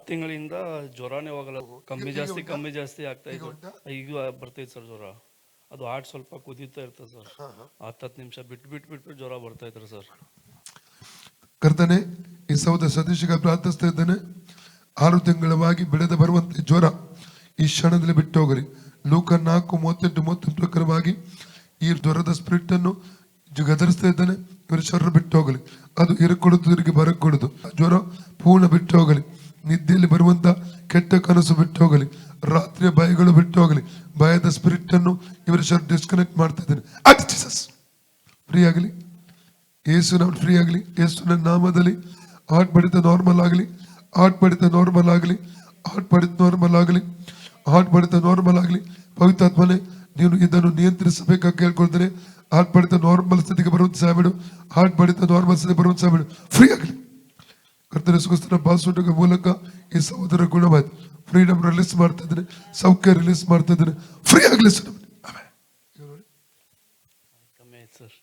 ತಿಂಗಳಿಂದ ಜ್ವರನೇ ಹೋಗಲ್ಲ. ಕಮ್ಮಿ ಜಾಸ್ತಿ ಆಗ್ತಾ ಇತ್ತು. ಈಗ ಬರ್ತೈತೆ ಸರ್ ಜ್ವರ. ಅದು ಹಾರ್ಟ್ ಸ್ವಲ್ಪ ಕುದೀತಾ ಇರ್ತದೆ ಸರ್. 10 ನಿಮಿಷ ಬಿಟ್ಟು ಜ್ವರ ಬರ್ತಾ ಇದ್ರು ಸರ್. ಕರ್ತನೆ, ಈ ಸಹೋದರ ಸತೀಶ್ಗೆ ಪ್ರಾರ್ಥಿಸ್ತಾ ಇದ್ದೇನೆ. 6 ತಿಂಗಳವಾಗಿ ಬೆಳೆದ ಬರುವಂತ ಜ್ವರ ಈ ಕ್ಷಣದಲ್ಲಿ ಬಿಟ್ಟು ಹೋಗಲಿ. ಲೂಕ 4:38 ಪ್ರಕಾರವಾಗಿ ಈ ಜ್ವರದ ಸ್ಪಿರಿಟ್ ಅನ್ನು ಗದರಿಸ್ತಾ ಇದ್ದಾನೆ. ಇವರ ಶರೀರ ಬಿಟ್ಟು ಹೋಗಲಿ. ಅದು ಇರಕೊಡುದು, ಇವರಿಗೆ ಬರಕೊಡುದು. ಜ್ವರ ಪೂರ್ಣ ಬಿಟ್ಟು ಹೋಗಲಿ. ನಿದ್ದೆಯಲ್ಲಿ ಬರುವಂತ ಕೆಟ್ಟ ಕನಸು ಬಿಟ್ಟು ಹೋಗಲಿ. ರಾತ್ರಿಯ ಭಯಗಳು ಬಿಟ್ಟು ಹೋಗಲಿ. ಭಯದ ಸ್ಪಿರಿಟ್ ಅನ್ನು ಇವರ ಶರೀರ ಡಿಸ್ಕನೆಕ್ಟ್ ಮಾಡ್ತಾ ಇದ್ದೇನೆ. ಫ್ರೀ ಆಗಲಿ. ಯೇಸುನ ಫ್ರೀ ಆಗಲಿ. ಯೇಸುನ ನಾಮದಲ್ಲಿ ಹಾರ್ಟ್ ಬಡಿತ ನಾರ್ಮಲ್ ಆಗಲಿ. ಹಾರ್ಟ್ ಬಡಿತ ನಾರ್ಮಲ್ ಆಗಲಿ. ಹಾರ್ಟ್ ಬಡಿತ ನಾರ್ಮಲ್ ಆಗಲಿ. ಹಾರ್ಟ್ ಬಡಿತ ನಾರ್ಮಲ್ ಆಗಲಿ. ಪವಿತ್ರಾತ್ಮನೇ, ನೀನು ಇದನ್ನು ನಿಯಂತ್ರಿಸಬೇಕಾಗಿ ಕೇಳ್ಕೊಳ್ತೇನೆ. ಹಾರ್ಟ್ ಬಡಿತ ನಾರ್ಮಲ್ ಸ್ಥಿತಿಗೆ ಬರುವಂತ ಸಾಬಿಡು. ಹಾರ್ಟ್ ಬಡಿತ ನಾರ್ಮಲ್ ಸ್ಥಿತಿಗೆ ಬರುವಂತ ಸಾಬಿಡು. ಫ್ರೀ ಆಗಲಿ. ಕರ್ತನ ಸುಖಸ್ಥರ ಪಾಸ್ವರ್ಡ್ ಮೂಲಕ ಈ ಸಹೋದರ ಗುಣವಾಯ್ತು. ಫ್ರೀಡಮ್ ರಿಲೀಸ್ ಮಾಡ್ತಾ ಇದ್ದೇನೆ. ಸೌಖ್ಯ ರಿಲೀಸ್ ಮಾಡ್ತಾ ಇದ್ದೇನೆ. ಫ್ರೀ ಆಗಲಿ ಸರ್. ಕಮ್ಮಿ ಆಯ್ತು ಸರ್.